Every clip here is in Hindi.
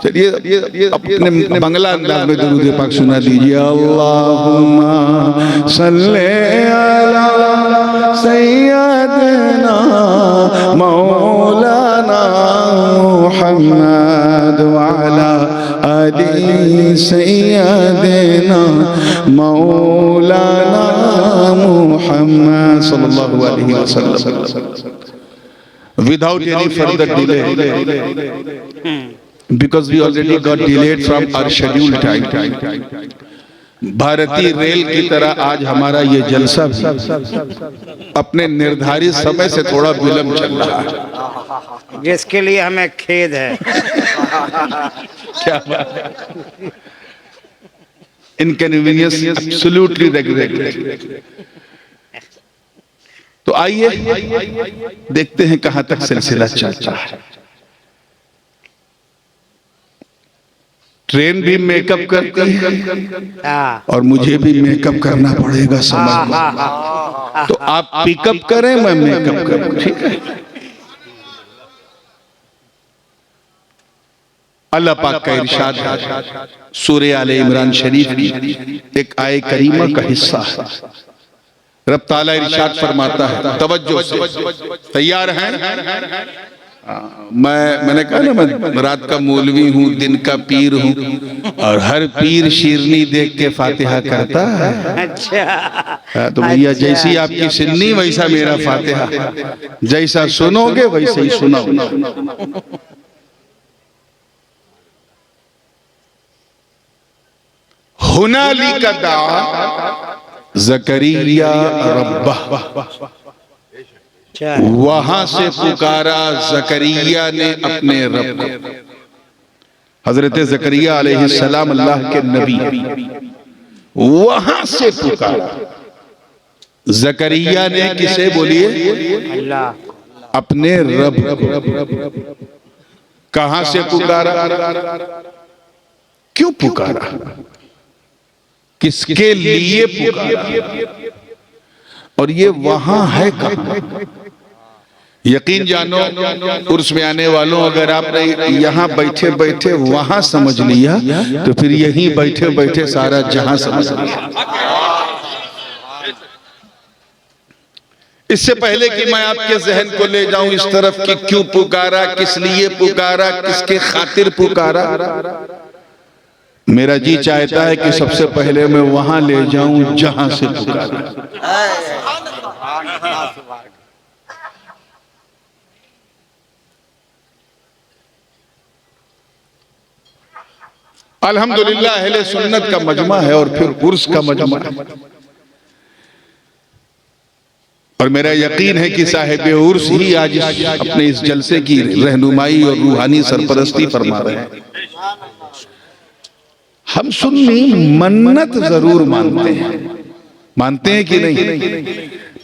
चलिए अपने बंगला अंदाज में दुरूद पाक सुना दीजिए। अल्लाहुम्मा सल्ले अला सय्यदना मौलाना मुहम्मद व अला आलि सय्यदना मौलाना मुहम्मद सल्लल्लाहु अलैहि वसल्लम। Without any further delay, because we already got delayed from our scheduled time, भारतीय रेल की तरह आज हमारा ये जलसा भी अपने निर्धारित समय से थोड़ा विलंब चल रहा है, जिसके लिए हमें खेद है। क्या बात है, इनकन्वीनियंस एब्सोल्युटली रेगुलेटेड। तो आइए देखते हैं कहां तक सिलसिला चलता है। ट्रेन भी मेकअप करती है और मुझे भी मेकअप करना पड़ेगा, समझ। तो आप पिकअप करें, मैं मेकअप करूं, ठीक है। अल्लाह पाक का इरशाद है सूरह आले इमरान शरीफ की एक आय करीमा का हिस्सा है। रब ताला इरशाद फरमाता है, तवज्जो से, तैयार हैं? मैंने कहा ना, मैं रात का मौलवी हूँ, दिन का पीर हूँ, और हर पीर शेरनी देख के फातिहा करता है। अच्छा, तो भैया जैसी आपकी सिन्नी वैसा मेरा फातिहा, जैसा सुनोगे वैसे ही सुनाओ। हुनालिका दआ ज़करिया रब्बह, वहां से पुकारा ज़करिया ने अपने रब को। हजरत ज़करिया अलैहिस्सलाम अल्लाह के नबी, वहां से पुकारा ज़करिया ने किसे? बोलिए, अल्लाह, अपने रब को। कहां से पुकारा? क्यों पुकारा? किसके लिए पुकारा? और ये वहां है कहां? यकीन जानो, उर्स में आने वालों, अगर आपने यहां बैठे बैठे वहां समझ लिया तो फिर यहीं बैठे बैठे सारा जहां समझ लिया। इससे पहले कि मैं आपके जहन को ले जाऊं इस तरफ कि क्यों पुकारा, किस लिए पुकारा, किसके खातिर पुकारा, मेरा जी चाहता है कि सबसे पहले मैं वहां ले जाऊं जहां से पुकारा। अल्हम्दुलिल्लाह अहले सुन्नत का मजमा है और फिर उर्स का मजमा है, और मेरा यकीन है कि साहिब उर्स ही आज अपने इस जलसे की रहनुमाई और रूहानी सरपरस्ती फरमा रहे हैं। हम सुन्नी मन्नत जरूर मानते हैं कि नहीं?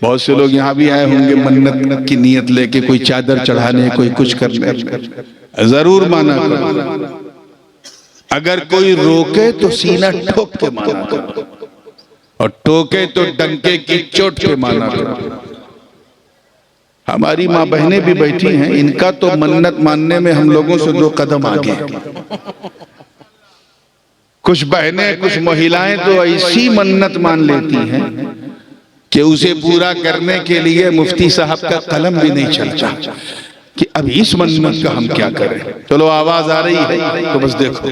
बहुत से लोग यहाँ भी आए होंगे मन्नत की नियत लेके, कोई चादर चढ़ाने, कोई कुछ करने। जरूर माना करो, अगर कोई रोके तो सीना ठोक के माना करो, और टोके तो डंके की चोट पे माना करो। हमारी माँ बहनें भी बैठी हैं, इनका तो मन्नत मानने में हम लोगों से 2 कदम आगे। कुछ बहनें, कुछ महिलाएं तो ऐसी मन्नत मान लेती हैं कि उसे पूरा करने के लिए मुफ्ती साहब का कलम भी नहीं चलता कि अब इस मन्नत का हम क्या करें। चलो आवाज आ रही है तो बस देखो,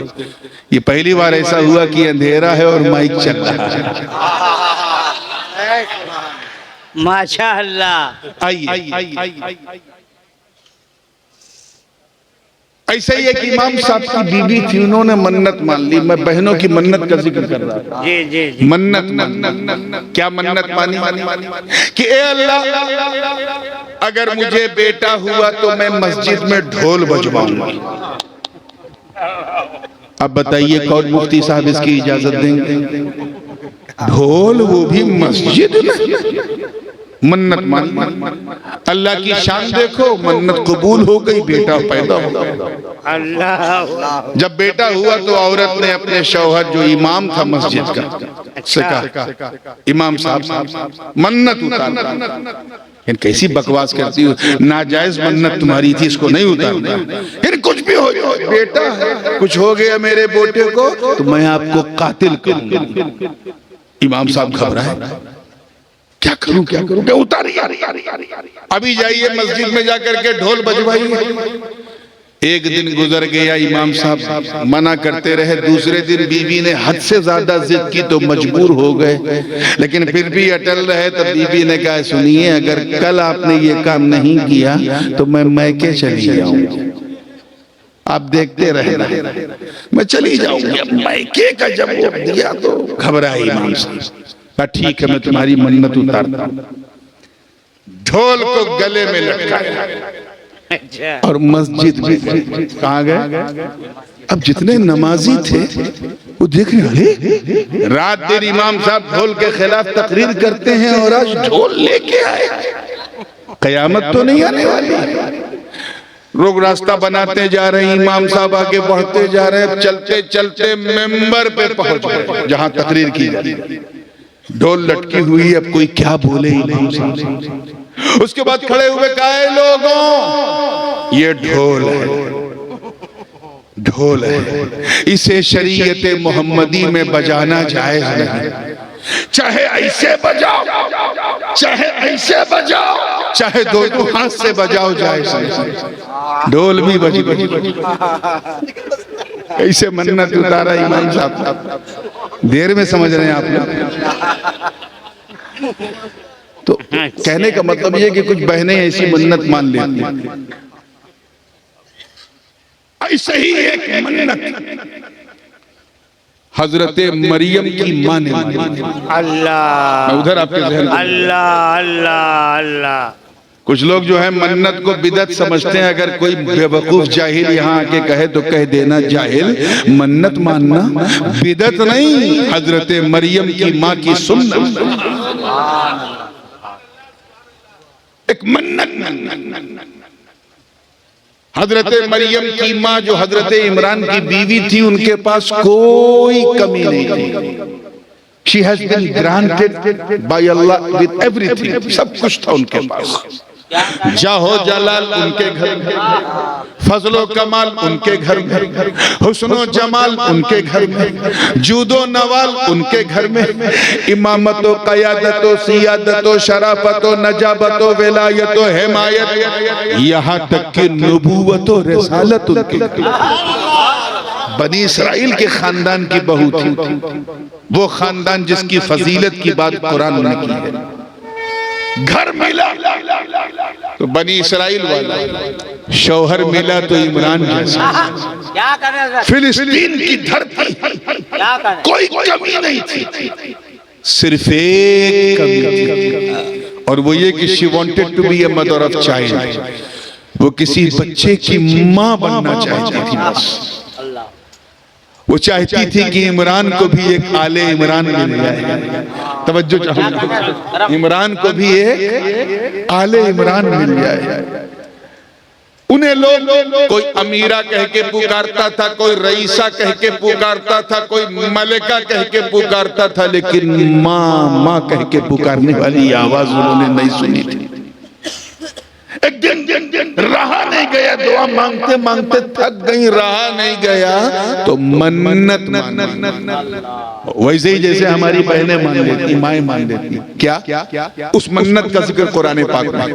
ये पहली बार ऐसा हुआ कि अंधेरा है और माइक चल रहा है। माशाअल्लाह। आइए, ऐसे ही एक इमाम साहब की बीबी थी, उन्होंने मन्नत मान ली। मैं बहनों की मन्नत का जिक्र कर रहा था। जी जी जी। मन्नत क्या मन्नत मानी कि ए अल्लाह, अगर मुझे बेटा हुआ तो मैं मस्जिद में ढोल बजवाऊंगा। अब बताइए कौन मुफ्ती साहब इसकी इजाजत देंगे? ढोल, वो भी मस्जिद में। मन्नत मान, अल्लाह की शान देखो, मन्नत कबूल हो गई, बेटा पैदा हो गया। अल्लाह। जब बेटा हुआ तो औरत ने अपने शौहर जो इमाम था मस्जिद का से कहा, इमाम साहब मन्नत उतार। कैसी बकवास करती हो, नाजायज मन्नत तुम्हारी थी, इसको नहीं उतारना। फिर कुछ भी हो हो जाओ, बेटा है, कुछ हो गया मेरे बेटे को तो मैं आपको कातिल कहूंगा। इमाम साहब घबराए, क्या करूं क्या करूं, क्या उतारिए, अभी जाइए मस्जिद में जाकर के ढोल बजवाइए। एक दिन गुजर गया, इमाम साहब मना करते रहे। दूसरे दिन बीवी ने हद से ज्यादा जिद की तो मजबूर हो गए, लेकिन फिर भी अटल रहे। तब बीवी ने कहा, सुनिए, अगर कल आपने ये काम नहीं किया तो मैं मैके चली जाऊंगी, आप देखते रहना, मैं चली जाऊंगी। मैके का जब वो दिया तो घबराए इमाम साहब। कहा, ठीक है, मैं तुम्हारी मन्नत उतारता हूं। ढोल को गले में लटकाया और मस्जिद में कहाँ गए। अब जितने नमाजी थे वो देख रहे, अरे रात दिन इमाम साहब ढोल के खिलाफ तकरीर करते हैं और आज ढोल लेके आए, कयामत तो नहीं आने वाली। लोग रास्ता बनाते जा रहे हैं, इमाम साहब आगे बढ़ते जा रहे हैं। चलते चलते मेंबर पे पहुंच गए जहां तकरीर की जाती। ढोल लटकी हुई, अब कोई क्या बोले इमाम साहब। उसके बाद खड़े हुए कहा, लोगों, ये ढोल है, ढोल है, इसे शरीयत मोहम्मदी में बजाना जायज नहीं। चाहे ऐसे बजाओ, चाहे ऐसे बजाओ, चाहे दोनों हाथ से बजाओ, जायज नहीं। ढोल भी बजी बजी ऐसे मन्नत उतारा इमाम साहब। देर में समझ रहे हैं आप लोग। तो कहने का मतलब ये कि कुछ बहनें ऐसी मन्नत मान लेती हैं। ऐसे ही एक मन्नत हजरत मरियम की मां ने मानी। अल्लाह, मैं उधर आपके जहन में, अल्लाह अल्लाह अल्लाह। कुछ लोग जो है मन्नत को बिदअत समझते हैं। अगर कोई बेवकूफ जाहिल यहाँ आके कहे तो कह देना, जाहिल, मन्नत मानना बिदअत नहीं, हजरत मरियम की मां की सुन्नत। एक मन्नत, हजरत मरियम की मां जो हजरत इमरान की बीवी थी, उनके पास कोई कमी नहीं थी। She has been granted by Allah with everything, सब कुछ था उनके पास। जाहो जलाल उनके घर में, फजलो कमाल उनके घर में, हुस्नो जमाल उनके घर में, जूदो नवाल उनके घर में, इमामतो क़यादतो सियादतो शराफतो नजाबतो विलायतो हिमायत, यहाँ तक कि नबूवतो रिसालत उनके घर। बनी इसराइल के खानदान की बहू थी, वो खानदान जिसकी फजीलत की बात कुरान ने की है। घर मिला तो बनी इसराइल वाला, शौहर मिला तो इमरान जैसा। फिलिस्तीन की धरती कोई कमी नहीं थी, सिर्फ एक कमी थी, और वो ये कि she wanted to be a mother of child. वो किसी बच्चे की मां बनना चाहती थी। बस वो चाहती थी कि इमरान को भी एक आले इमरान मिल जाए। तवज्जो चाहूंगा, इमरान को भी एक आले इमरान मिल जाए। उन्हें लोग कोई अमीरा कह के पुकारता था, कोई रईसा कह के पुकारता था, कोई मलिका कह के पुकारता था, लेकिन माँ माँ कह के पुकारने वाली आवाज उन्होंने नहीं सुनी थी। एक दिन रहा नहीं गया, दुआ मांगते मांगते थक गई, रहा नहीं गया तो मन्नत वैसे ही जैसे हमारी बहनें मान लेती, माएं मान लेती। क्या उस मन्नत का जिक्र कुरान पाक में,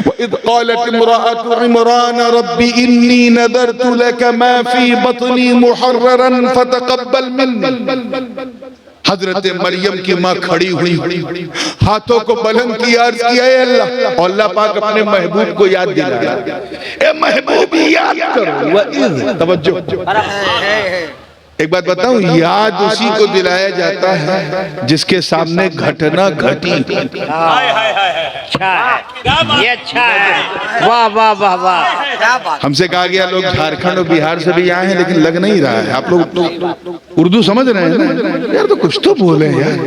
वइद क़ालत इम्राअतु इमरान रब्बी इन्नी नदरतु लक मा फी बतनी मुहर्ररन फतक़ब्बल मिन्नी। हजरत मरियम की मां खड़ी हुई, हाथों को बुलंद किया, अर्ज किया, अल्लाह। अल्लाह पाक अपने महबूब को याद दिलाया, ए महबूब याद करो। तवज्जो, एक बात बताऊं, याद उसी को दिलाया जाता है जिसके सामने घटना घटी। अच्छा है, ये अच्छा है, वाह वाह वाह वाह। हमसे कहा गया लोग झारखंड और बिहार से भी आए हैं, लेकिन लग नहीं रहा है। आप लोग तो उर्दू समझ रहे हैं ना यार, तो कुछ तो बोले यार।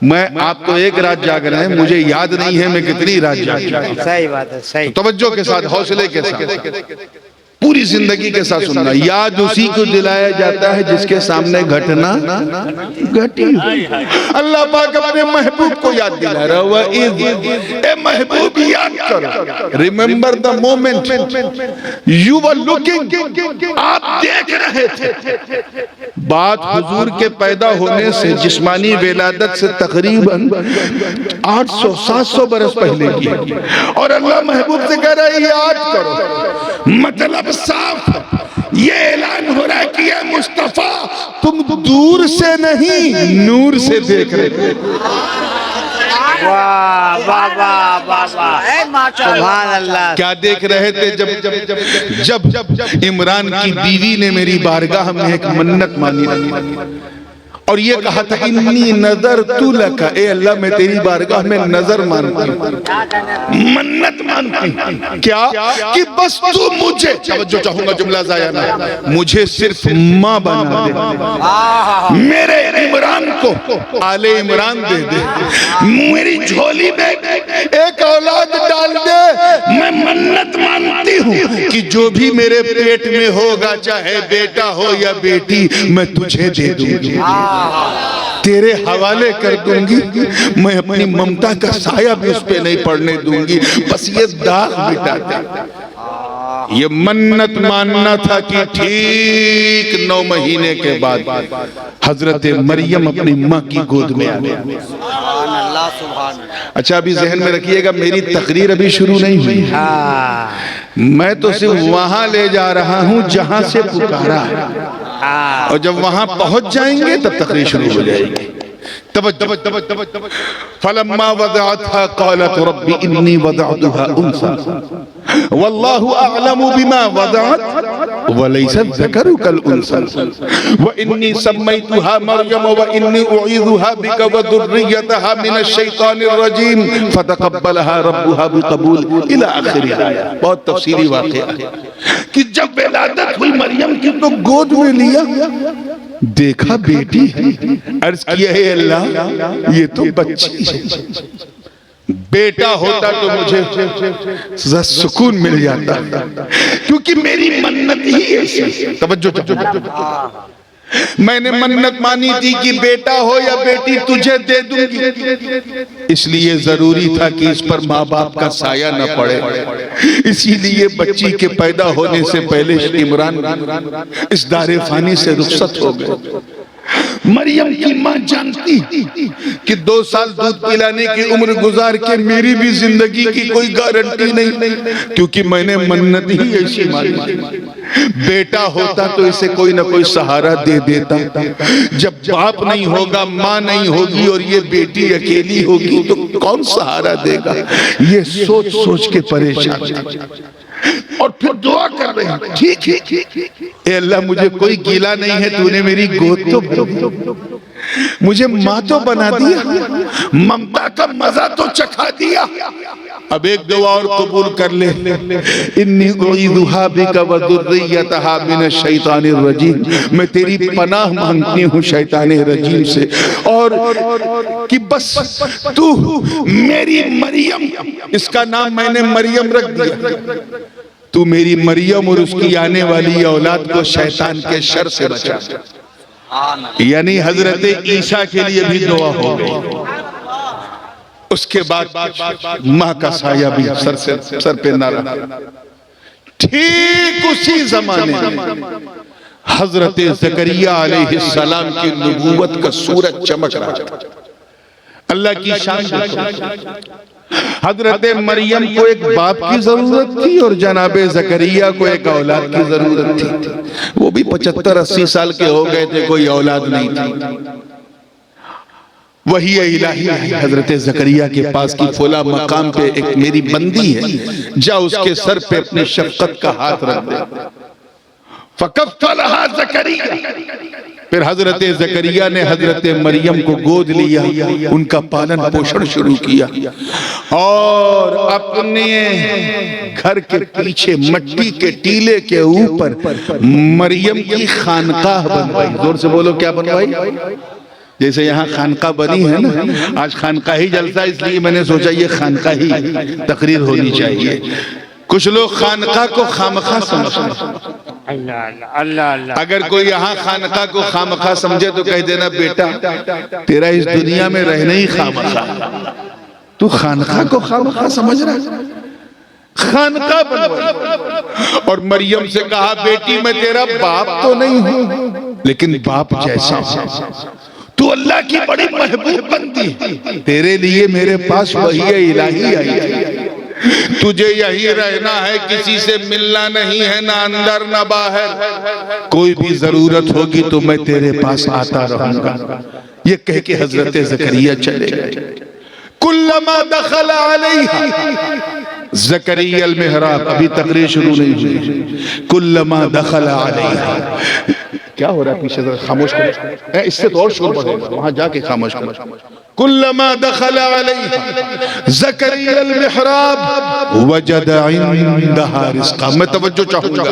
मैं आप तो एक रात जाग रहे हैं, मुझे याद नहीं है मैं कितनी रात जाग रहा हूं। सही बात है, सही। तवज्जो के साथ, हौसले के साथ। पूरी जिंदगी के साथ सुनना। याद उसी को दिलाया जाता है जिसके सामने घटना घटी। अल्लाह पाक अपने महबूब को याद दिला रहा हुआ, ए महबूब याद करो, remember the moment you were looking, आप देख रहे थे। बात हुजूर के पैदा होने से जिस्मानी विलादत से तकरीबन 800-700 बरस पहले की, और अल्लाह महबूब से कह रहा है याद करो। मतलब साफ ये ऐलान हो रहा है कि ये मुस्तफा तुम दूर से नहीं नूर से देख रहे थे। वाह वाह वाह वाह वाह, सुभान अल्लाह। क्या देख रहे थे? जब इमरान की बीवी ने मेरी बारगाह में एक मन्नत मानी और ये कहा था इन्नी नजर तू लका, ए अल्लाह मैं तेरी बारगाह में नजर मानती हूँ, मन्नत मानती हूँ। क्या? कि बस तू मुझे, जो चाहूंगा जुमला जाया ना, मुझे सिर्फ माँ बना दे, मेरे इमरान को आले इमरान दे दे, मेरी झोली में एक औलाद डाल दे। मैं मन्नत मानती हूँ कि जो भी मेरे पेट में होगा, चाहे बेटा हो या बेटी, मैं तुझे दे दूंगी, तेरे हवाले कर दूंगी। मैं अपनी ममता का साया भी उस पे नहीं पड़ने दूंगी, बस ये दाग मिटा दे। ये मन्नत मानना था कि ठीक 9 महीने के बाद हजरत मरियम अपनी माँ की गोद में आ गई। अच्छा अभी जहन में रखिएगा, मेरी तकरीर अभी शुरू नहीं हुई, मैं तो सिर्फ वहां ले जा रहा हूं जहां से पुकारा, और जब वहां पहुंच जाएंगे तब तकरीर शुरू हो जाएगी। फलम्मा वदअतहा क़ालत रब्बी इन्नी वदअतुहा उन्सा वल्लाहु अअलमु बिमा वदअत वलैसा ज़करु कल उन्सा व इन्नी सम्मैतुहा मरियम व इन्नी उईज़ुहा बिका व ज़ुर्रियतहा मिनश शैतानिर रजीम फतक़ब्बलहा रब्बुहा बिक़बूल इला आखिर आया। बहुत तफसीली वाक़या है कि जब विलादत हुई मरियम की तो गोद में लिया, देखा बेटी है, अर्ज किया है अल्लाह ये तो बच्ची है, बेटा होता तो मुझे सुकून मिल जाता, क्योंकि मेरी मन्नत ही ऐसी। तवज्जो, मैंने मन्नत मानी थी कि बेटा हो या बेटी तुझे दे दूंगी, इसलिए जरूरी था कि इस पर माँ बाप का साया न पड़े। इसीलिए बच्ची के पैदा होने से पहले इमरान इस दारे फानी से रुखसत हो गए। मरियम की माँ जानती कि 2 साल दूध पिलाने की उम्र गुजार के मेरी भी जिंदगी की कोई गारंटी नहीं, क्योंकि मैंने मन्नत ही ऐसी मानी। बेटा होता तो इसे कोई ना कोई सहारा दे देता, जब बाप नहीं होगा, माँ नहीं होगी और ये बेटी अकेली होगी तो कौन सहारा देगा? ये सोच सोच के परेशान, और फिर दुआ कर रहे हैं ठीक है अल्लाह मुझे कोई गिला नहीं है, तूने मेरी गोद तो मुझे माँ तो बना दिया, ममता का मजा तो चखा दिया, अब एक दुआ और कबूल कर ले, इन्नी उईज़ुहा बिका व ज़ुर्रियतहा मिनश शैतानिर रजीम, मैं तेरी पनाह मांगती हूँ शैतान रजीम से, और कि बस तू मेरी मरियम, इसका नाम मैंने मरियम रख दिया, तू मेरी मरियम और उसकी आने वाली औलाद को शैतान के शर से बचा। यानी हजरत ईसा के लिए भी दुआ हो गई। उसके बाद माँ का साया भी सर पे ना रहा। ठीक उसी जमाने में हजरत ज़करिया अलैहिस्सलाम की नबूवत का सूरज चमक रहा था। अल्लाह की शान। हजरत मरियम को एक बाप की जरूरत थी और जनाबे ज़करिया को एक औलाद की जरूरत थी। वो भी 75-80 साल के हो गए थे, कोई औलाद नहीं थी। वही इलाही हजरत ज़करिया के पास की फुला मकाम पे एक मेरी बंदी है, जा उसके सर पे अपने शफकत का हाथ रख दे। फकफ़लहा ज़करिया, फिर हजरत ज़करिया ने हजरत मरियम को गोद लिया, उनका पालन पोषण शुरू किया और अपने घर के पीछे मिट्टी के टीले के ऊपर मरियम की खानकाह बनवाई। जोर से बोलो, क्या बनवाई? जैसे यहाँ खानका बनी है ना, आज खानका ही जलसा, इसलिए मैंने सोचा ये खानका ही तकरीर होनी चाहिए। कुछ लोग खानका को खामखा समझते हैं। अल्लाह अल्लाह अल्लाह अल्लाह। अगर कोई यहाँ खानका को खामखा समझे तो कह देना बेटा तेरा इस दुनिया में रहना ही खामखा, तू खानका को खामखा समझ रहा है। खानका बनवाई और मरियम से कहा बेटी मैं तेरा बाप तो नहीं हूं लेकिन बाप जैसा हूं, तू अल्लाह की बड़ी महबूब बंदी, तेरे लिए मेरे पास वही इलाही आई है, तुझे यही रहना है, किसी से मिलना नहीं है, ना अंदर ना बाहर, कोई भी जरूरत होगी तो मैं तेरे पास आता रहूंगा। ये कह के हजरत ज़करिया चले गए। कुल्लमा दखल अलैहा ज़करिया अल मिहराब, अभी तकरीर शुरू नहीं हुई। कुल्लमा दखल अलैहा, क्या हो रहा है पीछे, जरा खामोश करो, इससे तो और शोर बढ़ेगा, वहां जाके खामोश करो। कुल्लमा दखल अलैहा ज़करिया अल मिहराब वजद इंदहा रिज़्क़ा। मैं तवज्जो चाहूंगा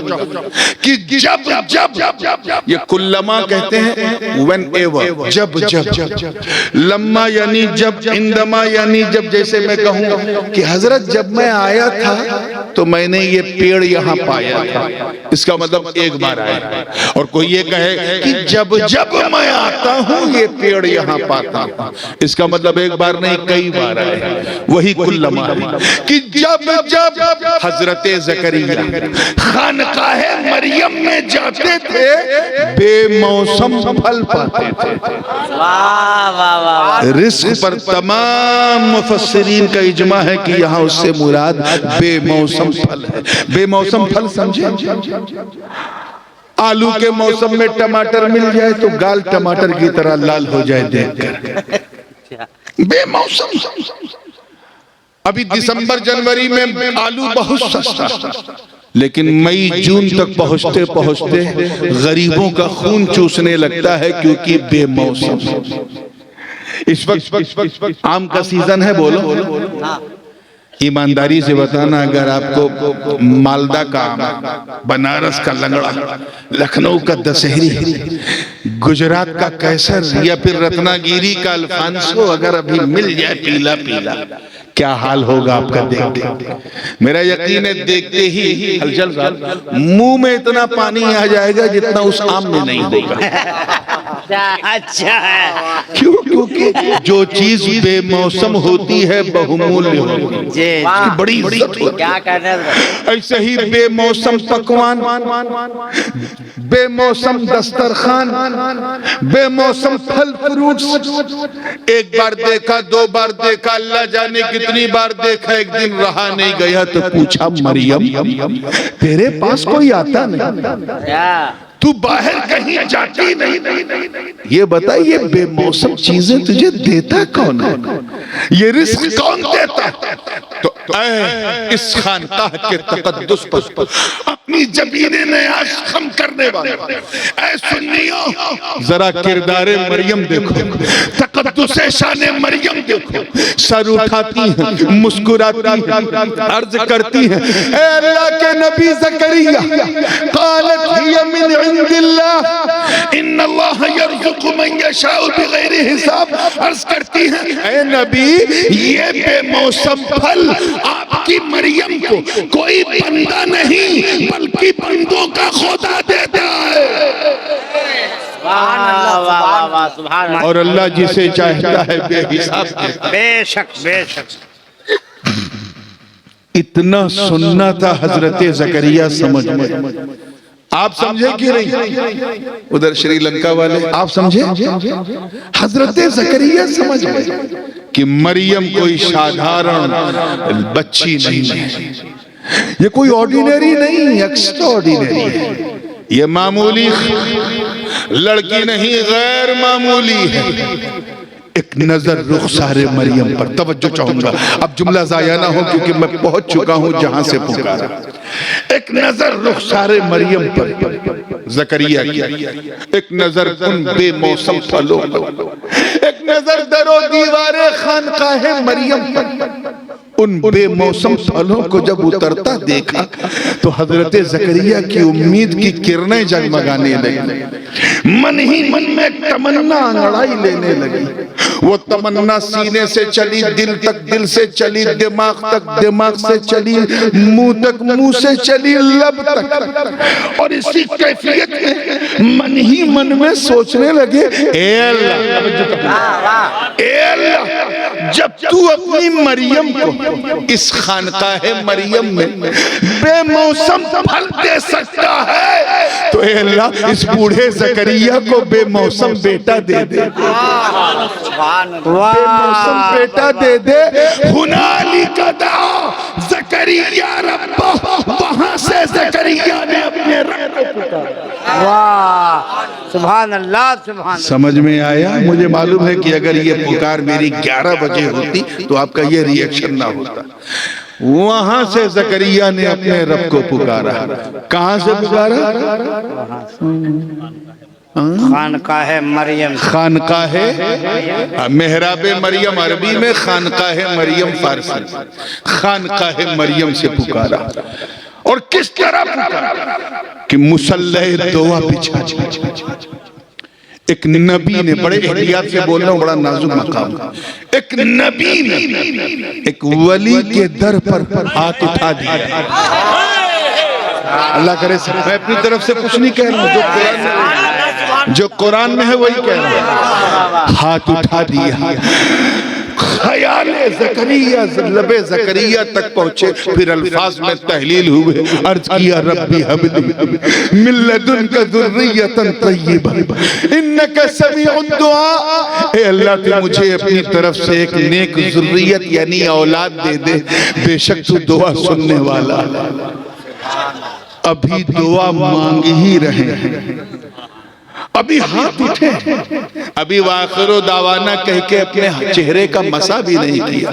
कि जब ये कुल्लमा कहते हैं व्हेन एवर, जब जब, लम्मा यानी जब, इंदमा यानी जब। जैसे मैं कहूँ कि हजरत जब मैं आया था तो मैंने ये पेड़ यहाँ पाया था, इसका मतलब एक बार आया। और कोई ये कहे कि जब जब मैं आता हूँ ये पेड़ यहाँ पाता हूँ, इसका मतलब एक बार नहीं कई बार आए। वही कुल्लमा है कि जब जब हजरत ज़करिया खानकाहे मरियम में जाते थे बेमौसम फल पाते थे। वाह वाह वाह। रिस्क पर तमाम मुफस्सिरीन का इजमा है कि यहाँ उससे मुराद बेमौसम फल है। बेमौसम फल समझे, आलू के मौसम में टमाटर मिल जाए तो गाल टमाटर की तरह लाल हो जाए देखकर, बेमौसम। अभी दिसंबर जनवरी में आलू बहुत सस्ता, लेकिन मई जून तक पहुंचते पहुंचते गरीबों का खून चूसने लगता है क्योंकि बेमौसम। इस वक्त आम का सीजन है, बोलो ईमानदारी से बताना, अगर आपको मालदा का आम, बनारस का लंगड़ा, लखनऊ का दशहरी, गुजरात का कैसर या फिर रत्नागिरी का अल्फांसो अगर अभी मिल जाए पीला पीला, क्या हाल होगा आपका देख। मेरा यकीन है देखते ही हलचल मुंह में इतना पानी आ जाएगा जितना उस आम में नहीं होगा। अच्छा है, क्यों? क्योंकि जो चीज बेमौसम होती है बहुमूल्य होती है, उसकी बड़ी इज्जत होती है। क्या करना है? ऐसे ही बेमौसम पकवान, बेमौसम दस्तरखान, बेमौसम फल फ्रूट्स, एक बार देखा, दो बार देखा, अल्लाह जाने कितनी बार देखा, एक दिन रहा नहीं गया तो पूछा मरियम तेरे पास कोई आता नहीं, तू बाहर कहीं जाती नहीं, ये बताइए बेमौसम चीजें तुझे देता कौन है, ये रिस्क कौन देता? तो इस खानकाह के तकद्दुस पर अपनी जबीने नयाज खम करने वाले ऐ सुन्नियों, जरा किरदारे मरियम देखो, तकद्दुसे शाने मरियम देखो, सर उठाती हैं, मुस्कुराती हैं, अर्ज करती हैं ऐ अल्लाह के नबी ज़करिया, क़ालत हिय मिन इंदिल्लाह इन्नल्लाह यर्ज़ुक़ु मन यशाउ बिग़ैरि हिसाब। अर्ज करती हैं ऐ नबी ये बेमौसम फल आपकी मरियम को कोई बंदा नहीं बल्कि बंदों का खुदा देता है। और अल्लाह जिसे चाहता है बेहिसाब देता है। बेशक बेशक। इतना सुनना था हजरत ज़करिया समझ में, आप समझे कि नहीं? उधर श्रीलंका वाले आप समझे? हजरत ज़करिया समझ गए कि मरियम कोई साधारण बच्ची नहीं है, ये कोई ऑर्डिनरी नहीं, एक्स्ट्रा ऑर्डिनरी है, ये मामूली लड़की नहीं, गैर मामूली है। एक नजर रुखसारे मरियम पर, तवज्जो चाहूंगा, अब जुमला जाया ना हो क्योंकि मैं पहुंच चुका हूं जहां से पुकारा। एक नजर रुखसारे मरियम पर ज़करिया की, एक नजर उन बेमौसम फलों पर, एक नजर दरो दीवारे खानकाहे मरियम पर, उन बेमौसम फलों को जब उतरता देखा तो हजरत ज़करिया की उम्मीद की किरणें जगमगाने लगी, मन ही मन में तमन्ना अंगड़ाई लेने लगी। वो तमन्ना सीने से चली दिल तक, दिल से चली दिमाग तक, दिमाग से चली मुंह तक, मुंह से चली लब तक। और इसी कैफियत में मन ही मन में सोचने लगे, ए अल्लाह, जब तू अपनी मरियम को इस खानकाहे मरियम में बेमौसम फल दे सकता है, तो ए अल्लाह इस बूढ़े ज़करिया को बेमौसम बेटा दे दे, बेमौसम बेटा दे दे। हुनालिका दआ ज़करिया रब्बा, वहां से ज़करिया ने अपने रब को पुकारा। वाह, सुभान अल्लाह, सुभान। समझ में आया? मुझे मालूम है कि अगर ये पुकार मेरी 11 बजे होती तो आपका ये रिएक्शन ना होता। वहां से ज़करिया ने अपने रब को पुकारा। कहां से पुकारा? खानकाहे मरियम, खानकाहे मेहराबे मरियम अरबी में, खानकाहे मरियम फारसी, खानकाहे मरियम से पुकारा। और किस तरह पुकारा कि मुसल्ले दुआ बिछा। एक नबी ने, बड़े एहतियात से बोल रहा हूं, बड़ा नाजुक मकाम, एक नबी ने एक वली के दर पर हाथ उठा दिया। अल्लाह करे, मैं अपनी तरफ से कुछ नहीं कह रहा हूं, जो कुरान में है वही कह रहा हूं। हाथ उठा दिया, ख्याले ज़करिया, लबे ज़करिया तक पहुंचे, फिर अल्फाज में तहलील हुए। अर्ज किया, रब्बी हबली मिन लदुनका ज़ुर्रियतन तय्यिबा इन्नका समीउद दुआ। ए अल्लाह, तू मुझे अपनी तरफ से एक नेक ज़ुर्रियत यानी औलाद दे दे, बेशक तू दुआ सुनने वाला। अभी दुआ मांग ही रहे हैं, अभी हाथ उठे, अभी वाखिरो दावाना कह के अपने चेहरे का मसा भी नहीं किया,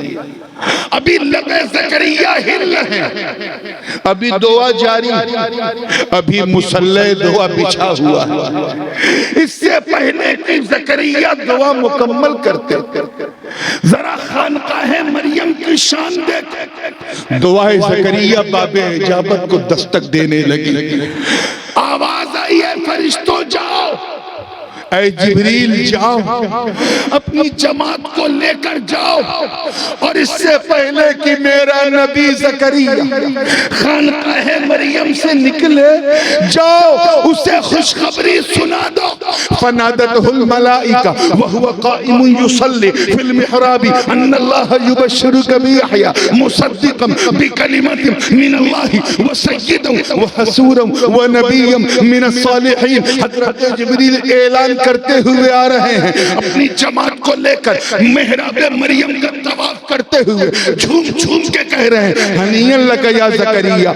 अभी लबे ज़करिया हिल रहे हैं, अभी दुआ जारी, अभी मुसल्ले दुआ बिछा हुआ है। इससे पहले कि ज़करिया दुआ मुकम्मल करते, जरा खानकाहे मरियम की शान देख। दुआए ज़करिया बाबे इजाबत को दस्तक देने लगी। आवाज आई है, फरिश्तों जाओ, ऐ जिब्रील जाओ, अपनी जमात को लेकर जाओ, और इससे पहले कि मेरा नबी ज़करिया खानकाहे मरियम से निकले, जाओ उसे खुशखबरी सुना दो। फनादतहुल मलाइका वहुव काइमुन युसल्ली फिल मिहराबी अन्नल्लाह युबश्शिरुका बियहया मुसद्दिक़न बिकलिमतिन मिनल्लाहि व सय्यिदन व हसूरन व नबिय्यन मिनस सालिहीन। हज़रत जिब्रील ऐलान करते हुए आ रहे हैं, अपनी जमात को लेकर मेहराबे मरियम का तवाफ करते हुए झूम झूम के कह रहे हैं, हनियन लका या ज़करिया,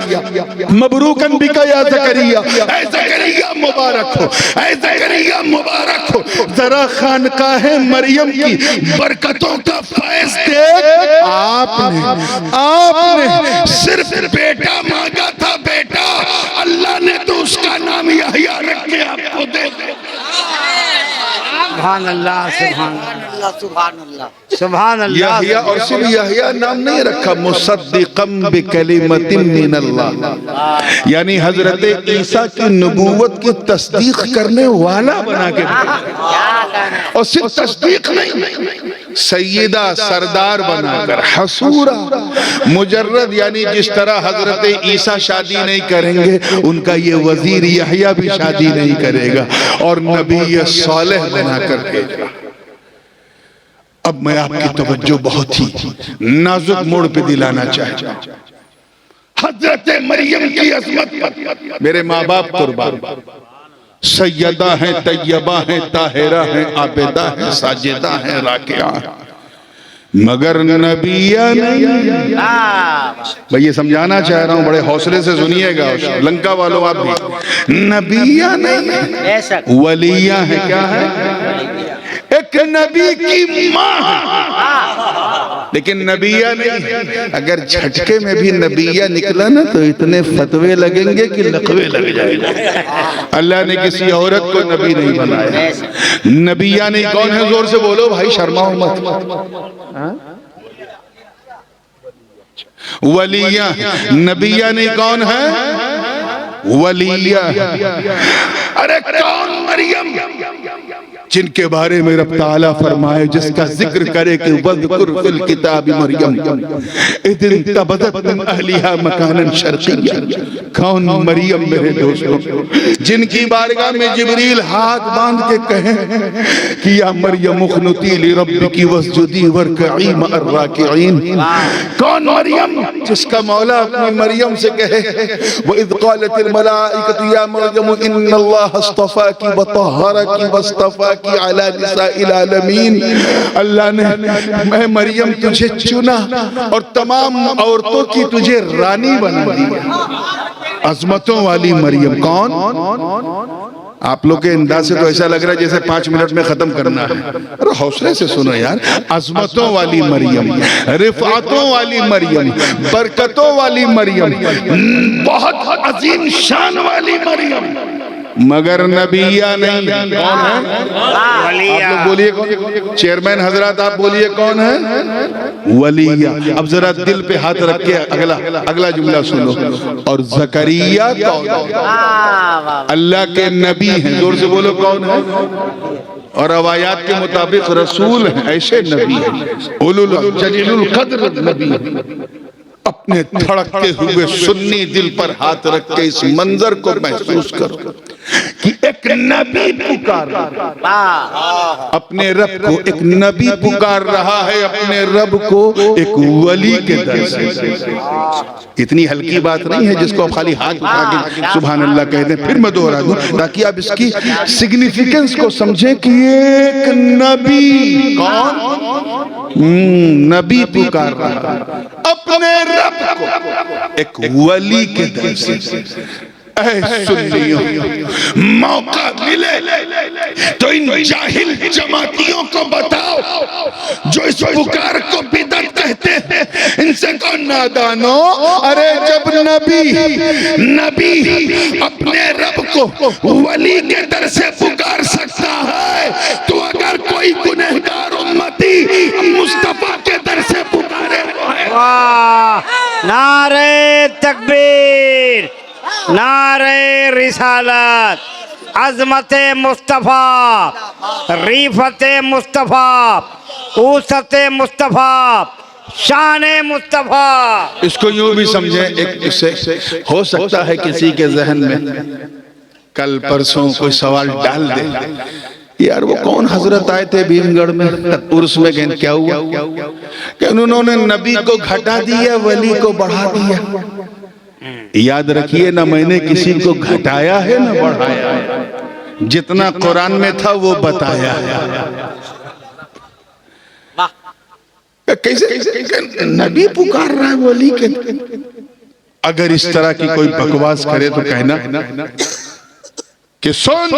मबरूकन बिका या ज़करिया, ऐ ज़करिया मुबारक हो, ऐ ज़करिया मुबारक हो। जरा खानकाहे मरियम की बरकतों का फैज़ देख। आपने सिर्फ बेटा मांगा था, बेटा, अल्लाह ने तो उसका नाम यहया रख के आपको दे दिया। सुभान अल्लाह, सुभान अल्लाह, सुभान अल्लाह, सुभान अल्लाह। यहया, और सिर्फ यहया नाम नहीं रखा, मुसद्दिक़न बिकलिमतिन मिनल्लाह, यानी हजरत ईसा की नबूवत की तस्दीक करने वाला बना के, और सिर्फ तस्दीक नहीं, सैयदा, सरदार बनाकर, हसूरा, मुजर्रद, यानी जिस तरह हजरत ईसा शादी नहीं करेंगे, उनका ये वजीर यहया भी शादी नहीं करेगा, और नबी सालेह बनाकर भेजा। अब मैं आपकी तवज्जो बहुत ही नाजुक मोड़ पे दिलाना चाहता हूं। हजरत मरियम की अज़मत पर मेरे माँ बाप कुर्बान, सैयदा है, तैयबा है, ताहिरा है, आबिदा है, साजिदा है, राकिया, मगर नबिया नहीं। मैं ये समझाना चाह रहा हूँ, बड़े हौसले से सुनिएगा, लंका वालों आप भी, नबिया नहीं, वलिया है। क्या है? एक नबी की माँ है, लेकिन नबिया नहीं। अगर झटके में भी नबिया निकला ना तो इतने फतवे लगेंगे कि लकवे लग जाएंगे। अल्लाह ने किसी औरत को नबी नहीं बनाया। नबिया नहीं कौन है? जोर से बोलो भाई, शर्माओ मत। वलिया, नबिया नहीं कौन है? वलिया। अरे कौन मरियम जिनके बारे में रब ताला फरमाए, जिसका जिक्र करे कि वज़कुर फिल किताबी मरियम इज़ इंतबज़त मिन अहलिहा मकानन शर्क़िय्या। कौन मरियम मेरे दोस्तों, जिनकी बारगाह में जिब्रील हाथ बांध के कहे कि या मरियम उक़नुती लिरब्बिकी वस्जुदी वरकई मअर राकिईन। कौन मरियम जिसका मौला अपनी मरियम से कहे वइज़ क़ालतिल मलाइकतु या मरियम इन्नल्लाह अस्तफ़ाकी व तहहरकी वस्तफ़ाकी अला निसाइल आलमीन। अल्लाह ने मैं मरियम तुझे चुना और तमाम औरतों की तुझे रानी बना दिया। अज़मतों वाली मरियम। कौन? आप लोग के अंदाज से तो ऐसा लग रहा है जैसे 5 मिनट में खत्म करना है। अरे हौसले से सुनो यार। अज़मतों वाली मरियम, रिफ़ातों वाली मरियम, बरकतों वाली मरियम, बहुत अजीम शान वाली मरियम, मगर नबिया नहीं। कौन है? आप लोग बोलिए कौन? चेयरमैन हजरत आप बोलिए कौन है? वलिया। अब जरा दिल पे हाथ रख के अगला जुमला सुनो। और ज़करिया कौन? अल्लाह के नबी हैं। जोर से बोलो कौन है? और रवायात के मुताबिक रसूल हैं, ऐसे नबी हैं, उलुल जलीलुल क़द्र नबी। अपने धड़कते हुए सुन्नी दिल पर हाथ रख के इस मंजर को महसूस करो कि एक नबी पुकार अपने रब को, एक नबी पुकार रहा है अपने रब को एक वली के दर से। इतनी हल्की बात नहीं है जिसको आप खाली हाथ उठा के सुभान अल्लाह कह दें। फिर मैं दोहरा दूं ताकि आप इसकी सिग्निफिकेंस को समझें कि एक नबी, कौन नबी पुकार रहा है अपने रब को एक वली के दर से। सुन्नियों, मौका मिले तो इन जाहिल जमातियों को बताओ जो इस पुकार को बिदअत कहते हैं, इनसे कौन नादानो। अरे जब नबी अपने रब को वली के दर से पुकार सकता है तो अगर कोई गुनहगार उम्मती मुस्तफा के दर से पुकारे तो है। नारे तकबीर, नारे रिसालत, अज़मते मुस्तफ़ा, रीफते मुस्तफ़ा, ऊसते मुस्तफ़ा, शाने मुस्तफ़ा। इसको यूं भी समझे, एक इससे हो सकता है किसी के जहन में कल परसों कोई सवाल डाल दे, यार वो कौन हजरत आए थे भीमगढ़ में उर्स में, क्या हुआ कि उन्होंने नबी को घटा दिया वली को बढ़ा दिया। याद रखिए ना मैंने किसी को घटाया है ना बढ़ाया है, जितना कुरान में था वो बताया है। कैसे नबी पुकार रहा है वली के? अगर इस तरह की कोई बकवास करे तो कहना कि सुन,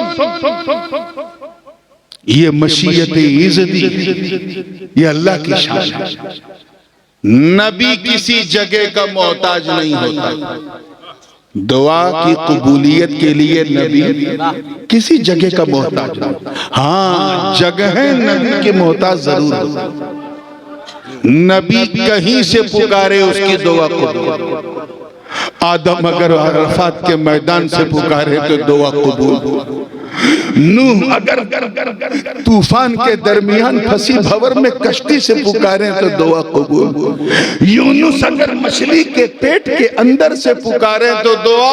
ये मशीयत इज़्ज़ती, ये अल्लाह की शान है। नबी किसी जगह का मोहताज नहीं होता। दुआ की कबूलियत के लिए नबी किसी जगह का मोहताज नहीं। हाँ, जगह नबी के मोहताज जरूर होता। नबी कहीं से पुकारे उसकी दुआ को। आदम अगर अरफात के मैदान से पुकारे तो दुआ कबूल। नूह अगर तूफान के दरमियान फंसी भंवर में कश्ती से पुकारे तो दुआ कबूल। यूनुस अगर मछली के पेट के अंदर से पुकारे तो दुआ।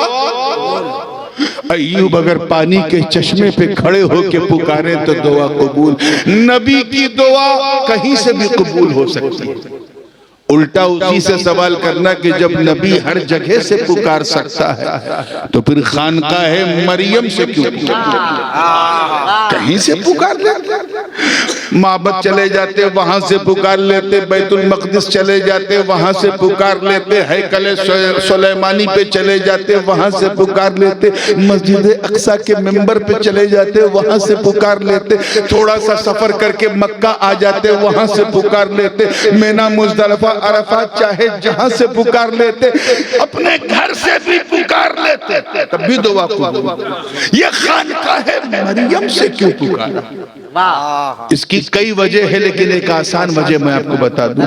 अय्यूब अगर पानी के चश्मे पे खड़े होके पुकारे तो दुआ कबूल। नबी की दुआ कहीं से भी कबूल हो सकती है। उल्टा उसी से सवाल करना कि जब नबी हर जगह से पुकार सकता है तो फिर खानकाह मरियम से क्यों? कहीं से पुकार लेते, माबद चले जाते वहां से पुकार लेते, बैतुल मक़दिस चले जाते वहां से पुकार लेते, हैकल सुलेमानी पे चले जाते वहां से पुकार लेते, मस्जिद अक्सा के मिंबर पे चले जाते वहां से पुकार लेते, थोड़ा सा सफर करके मक्का आ जाते वहां से पुकार लेते, मीना मुज़दलिफा अरफात चाहे जहां से पुकार लेते, अपने घर से भी पुकार लेते, तब भी दुआ कबूल। ये खानकाह मरियम से क्यों पुकारा? वाह इसकी कई वजह है, लेकिन एक आसान वजह मैं आपको बता दूं।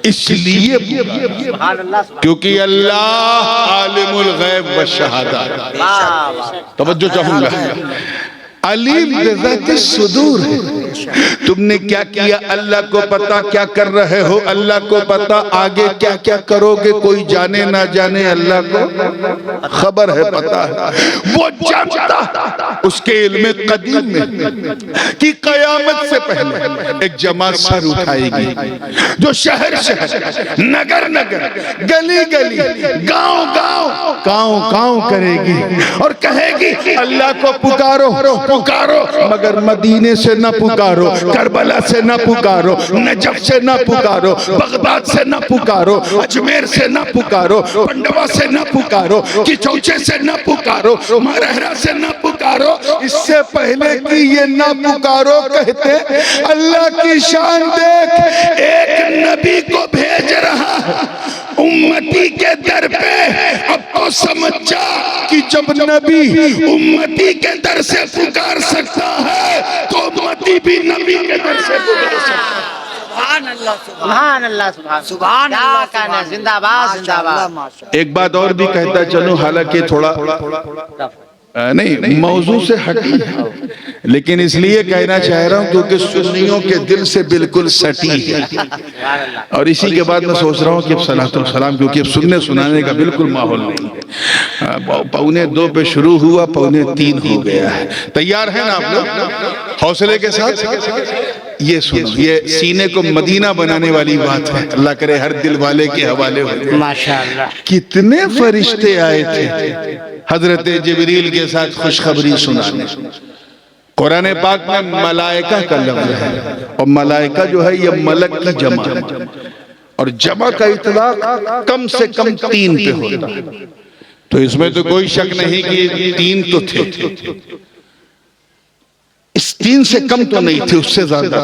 इसलिए सुभान अल्लाह क्योंकि अल्लाह आलिमुल गैब व शहादा। वाह वाह तवज्जो चाहूंगा, अलीम बिज़ाति सुदूर है। तुमने क्या किया अल्लाह को पता, क्या कर रहे हो अल्लाह को पता, आगे क्या क्या करोगे कोई जाने ना जाने अल्लाह को खबर है, पता है। वो जानता उसके इल्म कदीम में कि कयामत से पहले एक जमात सर उठाएगी जो शहर शहर नगर नगर गली गली गांव गांव गांव गांव करेगी और कहेगी अल्लाह को पुकारो पुकारो, मगर मदीने से न पुकारो, करबला से न पुकारो, नजफ से न पुकारो, बगदाद से न पुकारो, अजमेर से न पुकारो, पंडवा से न पुकारो, किचौचे से न पुकारो, महरहरा से न पुकारो। इससे पहले कि ये न पुकारो कहते अल्लाह की शान देख, एक नबी को भेज रहा है उम्मती के दर पे। अब तो समझ जा कि जब नबी उम्मती के दर से पुकार सकता है तो उम्मती भी नबी के दर से पुकार सकता है। सुभान अल्लाह सुभान अल्लाह सुभान अल्लाह का ना जिंदाबाद जिंदाबाद। एक बात और भी कहता चलो, हालांकि थोड़ा नहीं मौजू से हटी, लेकिन इसलिए कहना चाह रहा हूं क्योंकि सुन्नियों के दिल से बिल्कुल सटी है। और इसी के बाद मैं सोच रहा हूं कि अब सलातुल सलाम, क्योंकि अब सुनने सुनाने का बिल्कुल माहौल नहीं है। 2:45 पे शुरू हुआ, 2:45 हो गया है। तैयार है ना आप लोग हौसले के साथ? ये सुनो, ये सीने को मदीना बनाने वाली बात है। अल्लाह करे हर दिल वाले के हवाले हो। माशाअल्लाह कितने फरिश्ते आए थे हजरत जिब्रील के साथ खुशखबरी सुनाने। कुरान पाक में मलाइका का लफ्ज है, और मलाइका जो है ये मलक की जमा है, और जमा का इतलाक कम से कम 3 पे होता है। तो इसमें तो कोई शक नहीं कि 3 तो थे, इस 3 से कम तो नहीं थे, उससे ज्यादा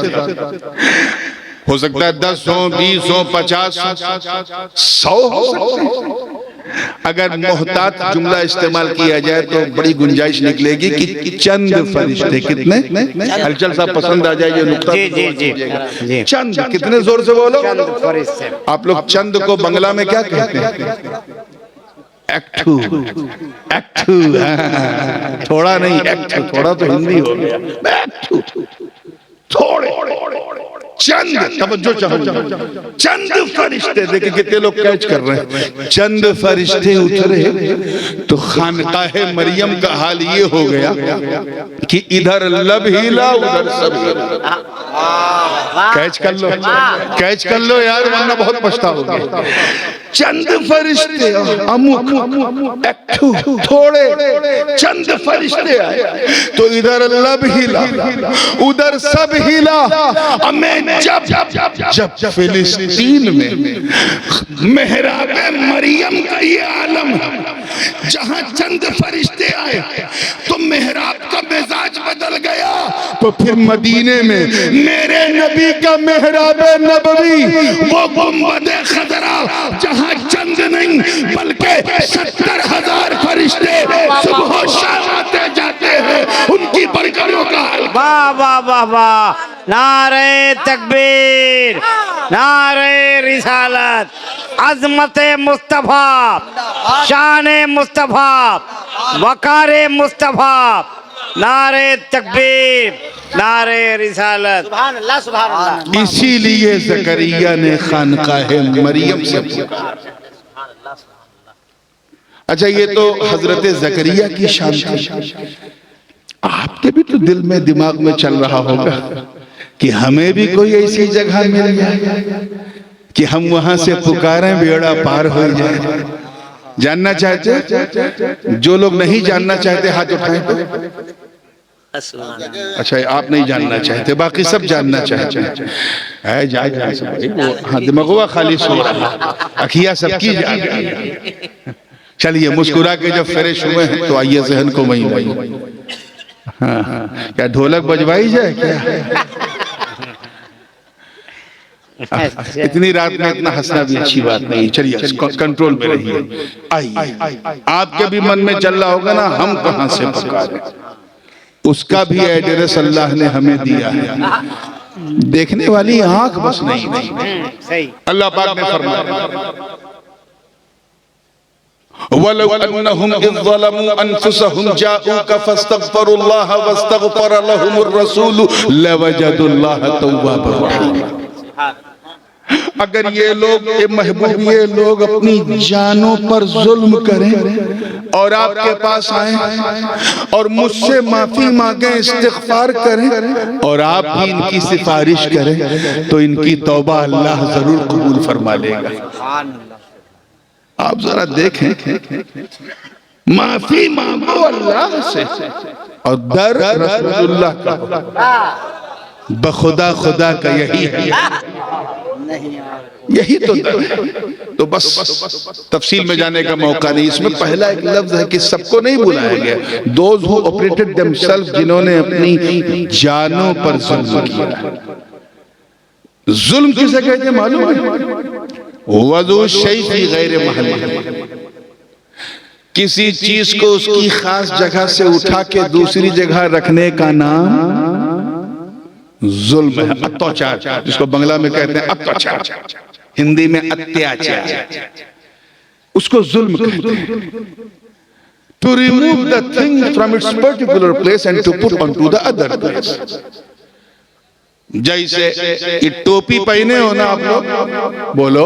हो सकता है 10 हो, 20 हो, 50 हो, 100 हो सकते हैं। अगर मोहतात जुमला इस्तेमाल किया जाए तो बड़ी गुंजाइश निकलेगी कि चंद फरिश्ते। कितने? हलचल साहब पसंद आ जाए ये नुक्ता। जी जी जी जी। चंद, कितने जोर से बोलो। चंद फरिश्ते। आप लोग चंद को बंगला में क्या कहते हैं? एक्टू। एक्टू, थोड़ा नहीं, एक्टू थोड़ा तो हिंदी हो गया। एक्टू थोड़े, चंद, तवज्जो चाहो, चंद फरिश्ते। देखिए कितने लोग कैच कर रहे हैं। चंद फरिश्ते उतरे तो खानकाहे मरियम का हाल ये हो गया कि इधर लब हिला उधर सब हिला। कैच कर लो, कैच कर लो यार, वरना बहुत पछताओगे। चंद फरिश्ते, अमुक एक्टू थोड़े, चंद फरिश्ते आए तो इधर लब हिला उधर सब हिला। जब फिलिस्तीन में मेहराबे मरियम का ये आलम है, जहां चंद फरिश्ते आए तो मेहराब का मिजाज बदल गया। तो फिर मदीने में मेरे नबी का मेहराबे नबवी, वो गुंबदे खदरा, जहां चंद नहीं बल्कि 70,000 फरिश्ते सुबह शाम आते जाते हैं, उनकी बरकतों का हाल। वाह वाह वाह वाह। नारे तकबीर, नारे रिसालत, अजमत मुस्तफा, शान मुस्तफा, वकार मुस्तफा, नारे तकबीर, नारे रिसालत। सुभान अल्लाह सुभान अल्लाह। इसीलिए ज़करिया ने खानकाहे मरियम से पूछा। अच्छा, ये तो हजरत ज़करिया की शान थी। आपके भी तो दिल में दिमाग में चल रहा होगा कि हमें भी कोई ऐसी जगह मिल जाए कि हम वहां से पुकारें, बेड़ा पार हो जाए। जानना चाहते? जो लोग नहीं जानना चाहते हाथ उठाएं तो। अच्छा, आप नहीं जानना चाहते, बाकी सब जानना चाहते हैं। जाए हाँ, दिमागुआ खाली सो रहा, अखिया सबकी जा रही। चलिए, मुस्कुरा के जब फ्रेश हुए हैं तो आइए जहन को वहीं। हाँ, क्या ढोलक बजवाई जाए क्या? इतनी रात में इतना हंसना भी अच्छी बात नहीं। चलिए कंट्रोल में रहिए। आइए, आपके भी मन में चल रहा होगा ना, हम कहां से पुकारें। उसका भी एड्रेस अल्लाह ने हमें दिया है। देखने वाली आंख बस नहीं। सही। अल्लाह पाक ने फरमाया वलौ अन्नहुम इज़ ज़लमू अनफुसहुम जाऊका फस्तगफरुल्लाह वस्तगफर लहुमुर रसूल लवजदुल्लाह तव्वाबर रहीम। अगर ये लोग महबूब ये लोग अपनी जानों पर जुल्म करें और आपके पास आए और मुझसे माफी मांगे, इस्तिग़फ़ार करें और आप भी इनकी सिफारिश करें तो इनकी तौबा अल्लाह जरूर कबूल फरमा लेगा। आप जरा देखें, माफी मांगो अल्लाह से और दर रसूलुल्लाह का बखुदा खुदा का यही है, यही तो दर है। तो बस तफसील में जाने का मौका नहीं। इसमें पहला एक लफ्ज है कि सबको नहीं बुलाया गया, दोज हु ऑपरेटेड देमसेल्फ, जिन्होंने अपनी जानों पर जुल्म किया। जुल्म किसे कहते हैं मालूम है? वज़ू शै फी गैर महल्लिही, किसी चीज को उसकी खास जगह से उठा के दूसरी जगह रखने का नाम जुल्म है। अत्याचार, जिसको बंगला में कहते हैं अत्याचार, हिंदी में अत्याचार, उसको जुल्म कहते हैं। To remove the thing from its particular place and to put on to the other place. जैसे ये टोपी पहने हो ना आप लोग, बोलो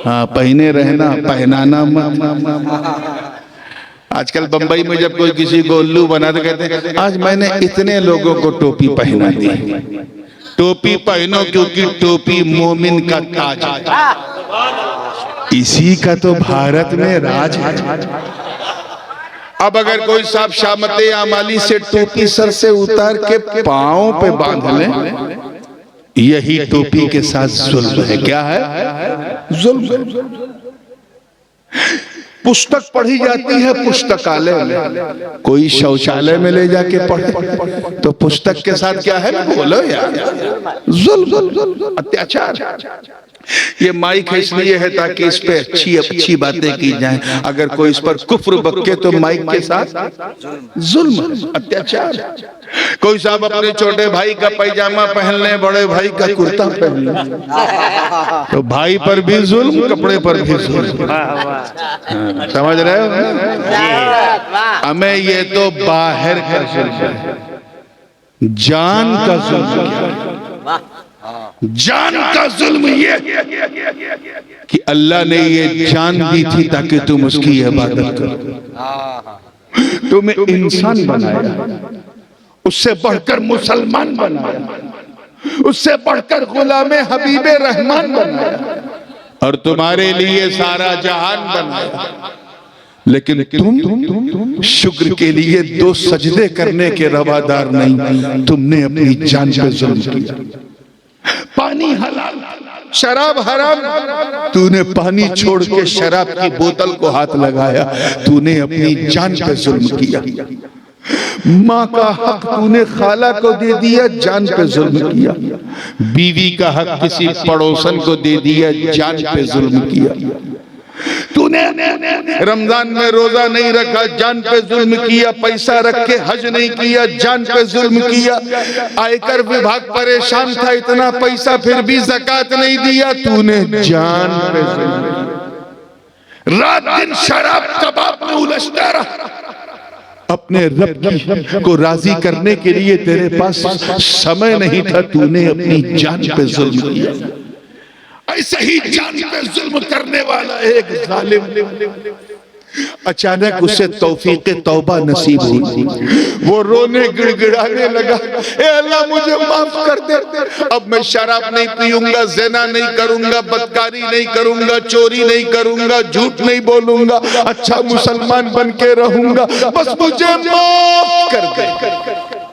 हाँ, पहने रहना, पहनाना मत। आजकल बंबई में जब कोई किसी को उल्लू बना तो कहते हैं आज मैंने इतने लोगों को टोपी पहना दी। टोपी पहनो क्योंकि टोपी मोमिन का ताज है, इसी का तो भारत में राज है। अब अगर कोई साहब शामते आमाली से टोपी सर से उतार के पांव पे बांध ले, यही टोपी के साथ जुल्म है। क्या है? जुल्म। पुस्तक पढ़ी जाती है पुस्तकालय में, कोई शौचालय में ले जाके पढ़े तो पुस्तक के साथ क्या है? बोलो यार, जुल्म, अत्याचार। ये माइक इसलिए है ताकि इस पे अच्छी बातें की जाएं। अगर कोई इस पर कुफ्र बके तो माइक के साथ जुल्म, अत्याचार। कोई साहब अपने छोटे भाई का पैजामा पहन ले, बड़े भाई का कुर्ता पहन ले, तो भाई पर भी जुल्म, कपड़े पर भी जुल्म। समझ रहे हो? हमें ये तो बाहर का जुल्म है, जान का जुल्म। जान का जुल्म ये कि अल्लाह ने ये जान दी थी ताकि तुम उसकी इबादत करो। तुम्हें इंसान बनाया, उससे बढ़कर मुसलमान बनाया, उससे बढ़कर गुलामे हबीबे रहमान बनाया और तुम्हारे लिए सारा जहान बनाया। लेकिन तुम शुक्र के लिए 2 सजदे करने के रवादार नहीं, तुमने अपनी जान पे जुल्म किया। पानी हलाल, शराब हराम, तूने पानी छोड़ के शराब की बोतल को हाथ लगाया, तूने अपनी जान पे जुल्म किया। माँ का हक तूने खाला को दे दिया, जान पे जुल्म किया। बीवी का हक किसी पड़ोसन को दे दिया, जान पे जुल्म किया। तूने रमजान में रोजा नहीं रखा, जान पे जुल्म किया। पैसा रख के हज नहीं किया, जान पे जुल्म किया। आयकर विभाग परेशान था, इतना पैसा फिर भी ज़कात नहीं दिया, तूने जान पे जुल्म किया। रात दिन शराब कबाब में उलझता रहा, अपने रब को राजी करने के लिए तेरे पास समय नहीं था, तूने अपनी जान पे जुल्म किया। ऐसे ही जान पे जुल्म करने वाला एक जालिम अचानक उसे तौफीक तौबा नसीब हुई। वो रोने गिड़गिड़ाने लगा, ए अल्लाह मुझे माफ कर दे, अब मैं शराब नहीं पीऊंगा, ज़िना नहीं करूंगा, बदकारी नहीं करूंगा, चोरी नहीं करूंगा, झूठ नहीं बोलूंगा, अच्छा मुसलमान बन के रहूंगा, बस मुझे माफ कर दे।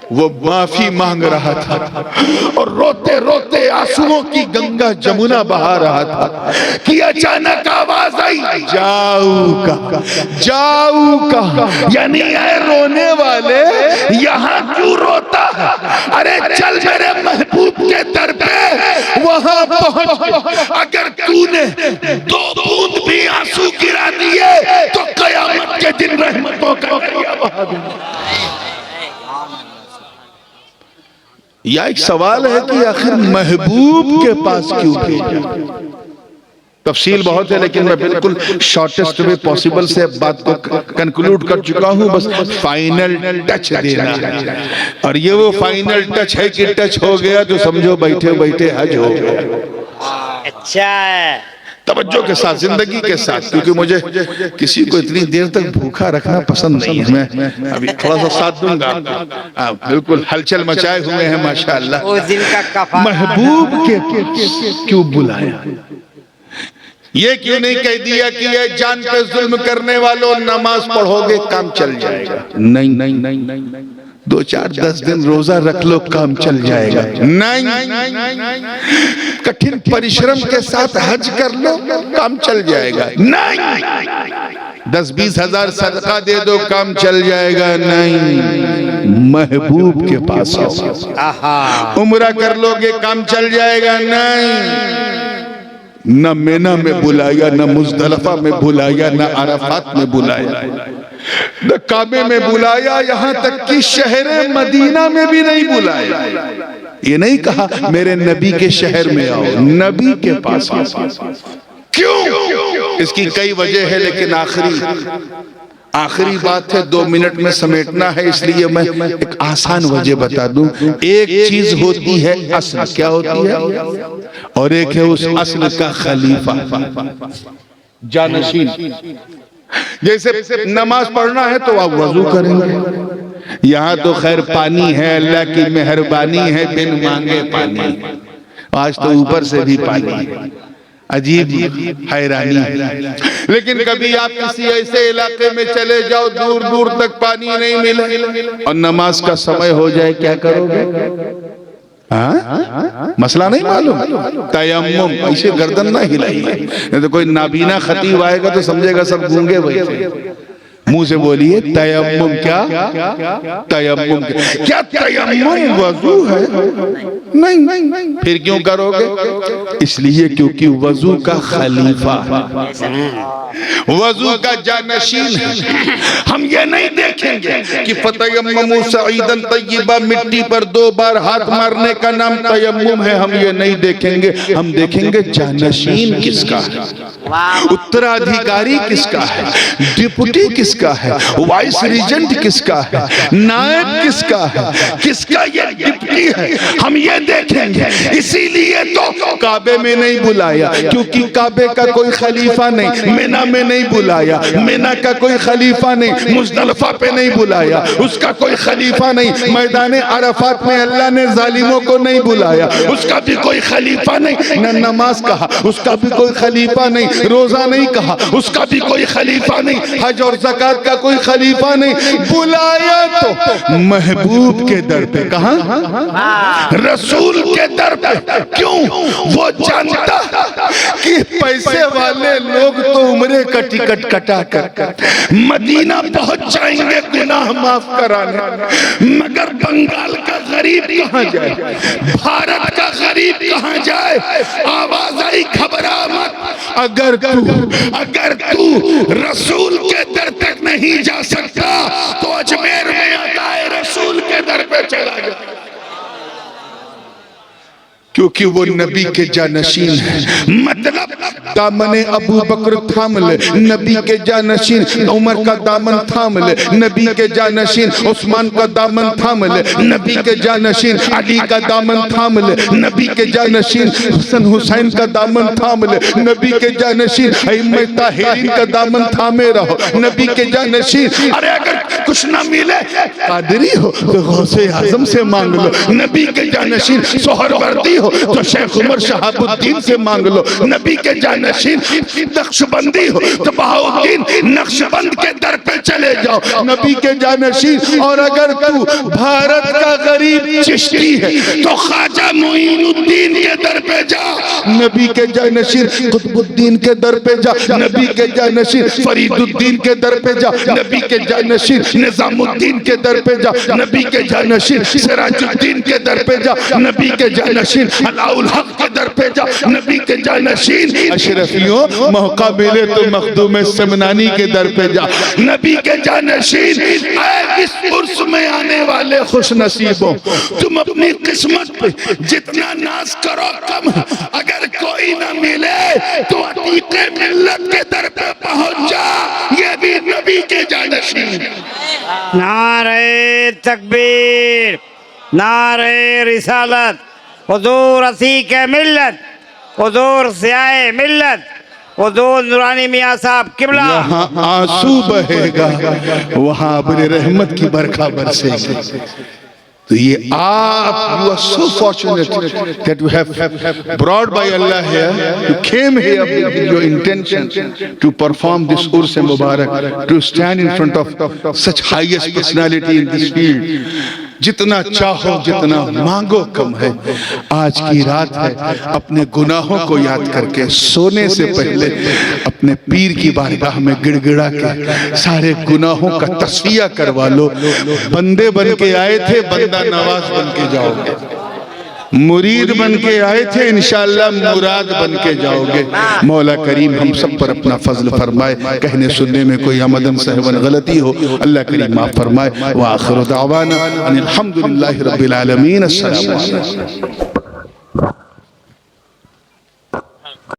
वो माफी मांग रहा था और रोते रोते आंसुओं की गंगा जमुना बहा रहा था कि अचानक आवाज आई, जाऊका जाऊका, यानी ऐ रोने वाले यहाँ क्यों रोता है? अरे चल मेरे महबूब के दर पे, वहां पहुंच। अगर तूने 2 बूंद भी आंसू गिरा दिए तो कयामत के दिन रहमतों का दरिया बहा देगा। या एक सवाल है कि आखिर महबूब के पास क्यों भेजा? तफसील बहुत है, लेकिन मैं बिल्कुल शॉर्टेस्ट वे पॉसिबल से बात को कंक्लूड कर चुका हूं। बस फाइनल टच देना है, और ये वो फाइनल टच है कि टच हो गया तो समझो बैठे बैठे हज हो गया। अच्छा है, तवज्जो के साथ, जिंदगी के साथ, क्योंकि मुझे किसी को इतनी देर तक भूखा रखना पसंद नहीं है। मैं अभी थोड़ा सा साथ दूंगा। आप बिल्कुल हलचल मचाए हुए हैं माशाअल्लाह। उस दिन का कफारा। महबूब के क्यों बुलाया? ये क्यों नहीं कह दिया कि ये जान पे जुल्म करने वालों नमाज पढ़ोगे काम चल जाएगा? नहीं नहीं नहीं नहीं, 2 4 10 दिन रोजा रख लो काम चल जाएगा? नहीं, कठिन परिश्रम के साथ हज कर लो काम चल जाएगा? नहीं, 10-20 हजार सदका दे दो काम चल जाएगा? नहीं, महबूब के पास आओ, उम्रा कर लोगे काम चल जाएगा? नहीं, न मेना में बुलाया, न मुजदलफा में बुलाया, न अराफात में बुलाया, न काबे में बुलाया, यहाँ तक कि शहर मदीना में भी नहीं बुलाया। ये नहीं कहा मेरे नबी के शहर में आओ, नबी के पास आओ। क्यों? इसकी कई वजह है, लेकिन आखिरी बात है, 2 मिनट में समेटना है, इसलिए मैं एक आसान वजह बता दूं। एक चीज होती है असल, क्या होती है? और एक है उस असल का खलीफा, जानशीन। जैसे नमाज पढ़ना है तो आप वजू करेंगे, यहाँ तो खैर पानी है, अल्लाह की मेहरबानी है, बिन मांगे पानी। आज तो ऊपर से भी पानी है, अजीब हैरानी है। लेकिन कभी आप किसी ऐसे इलाके में चले जाओ दूर दूर तक पानी नहीं मिले और नमाज का समय हो जाए, क्या करोगे? मसला नहीं मालूम? तयम्मुम, ऐसे गर्दन ना हिलाइए, नहीं तो कोई नाबीना खतीब आएगा तो समझेगा सब गूंगे बैठे। मुंह से बोलिए तयम्मुम। क्या तयम्मुम? क्या तयम्मुम वजू है? नहीं। फिर क्यों करोगे? इसलिए क्योंकि वजू का खलीफा, वजू का जानशीन है। हम ये नहीं देखेंगे कि फतयम्ममू सईदन तय्यबा, मिट्टी पर 2 बार हाथ मारने का नाम तयम्मुम है, हम ये नहीं देखेंगे। हम देखेंगे जानशीन किसका है, उत्तराधिकारी किसका है, डिप्टी किसका है, वाइस रीजेंट किसका है, नायब किसका है, किसका ये डिप्टी है, हम ये देखेंगे। इसीलिए तो काबे में नहीं बुलाया, क्योंकि काबे का कोई खलीफा नहीं। मिना में नहीं बुलाया, मिना का कोई खलीफा नहीं। मुजदलफा पे नहीं बुलाया, उसका कोई खलीफा नहीं। मैदान अरफात में अल्लाह ने जालिमों को नहीं बुलाया, उसका भी कोई खलीफा नहीं। न नमाज कहा, उसका भी कोई खलीफा नहीं। रोजा नहीं कहा, उसका भी कोई खलीफा नहीं। हज और ज़कात का कोई खलीफा नहीं। बुलाया तो महबूब के दर पे, कहा? रसूल के दर पे। क्यों? वो जानता कि पैसे वाले लोग तो उम्रे का टिकट कटा कर मदीना पहुंच जाएंगे गुनाह माफ कराने, मगर बंगाल का गरीब कहां जाए, भारत का गरीब कहां जाए? आवाज आई, घबरा मत। अगर तू रसूल के दर तक नहीं जा सकता तो अजमेर में अताए रसूल के दर पे चला जा, क्योंकि वो नबी के जानशीन है। मतलब दामने अबू बकर थाम ले, नबी के जानशीन। उमर का दामन थाम ले, नबी के जानशीन। उस्मान का दामन थाम ले, नबी के जानशीन। अली का दामन थाम ले, नबी के जानशीन। हसन हुसैन का दामन थाम ले, नबी के जानशीन। अइम्मा ताहिरीन का दामन थामे रहो, नबी के जानशीन। अरे अगर कुछ ना मिले, कादरी हो तो गौसे आजम से मांग लो, नबी के जानशीन। सोहरवर्दी हो तो शेख उमर शहाबुद्दीन से मांग लो, नबी के जानशीन। नक्शबंदी हो तो बहाउद्दीन नक्शबंद के दर पे चले जाओ, नबी के जानशीन। और अगर तू भारत का गरीब चिश्ती है तो ख्वाजा मोइनुद्दीन के दर पे जा, नबी के जानशीर कुतुबुद्दीन के दर पे जा, नबी के जानशीर फरीदुद्दीन के दर पे जा, नबी के जानशीर निजामुद्दीन के दर पे जा, नबी के जानशीर सिराजुद्दीन के दर पे जा, नबी के जानशीर अलाउल हक के दर पे जा, नबी के जानशीर अशरफियों मौका मिले तो मखदूम समनानी के दर पे जा, नबी के जानशीर इस उर्स में आने वाले खुश नसीबों, तुम अपनी किस्मत पे जितना नाज करो कम, अगर कोई ना मिले तो अतीके मिल्लत के दर पे पहुंच जा, ये भी नबी के जानशीर। नारे तकबीर, नारे रिसालत, हुजूर अतीक मिल्लत, हुजूर सियाए मिल्लत, हुजूर नूरानी मियां साहब किबला। यहाँ आंसू बहेगा, वहाँ अपने रहमत की बरखा बरसेगी। तो ये आप, you are so fortunate that you have brought by Allah here, you came here with your intention to perform this Urs Mubarak, to stand in front of such highest personality in this field. जितना चाहो जितना मांगो कम है। आज की रात है, अपने गुनाहों को याद करके सोने से पहले अपने पीर की बारगाह में गिड़गिड़ा के सारे गुनाहों का तस्फिया करवा लो। बंदे बन के आए थे, बंदा नवाज बन के जाओगे। मुरीद बन के आए थे, इंशाअल्लाह मुराद बन के जाओगे। मौला करीम हम सब पर अपना फजल फरमाए। कहने सुनने में कोई आमदन सहवन गलती हो, अल्लाह करीम माफ फरमाए। व आखिर दावाना अनिल हम्दुलिल्लाहि रब्बिल आलमीन। अस्सलामु अलैकुम।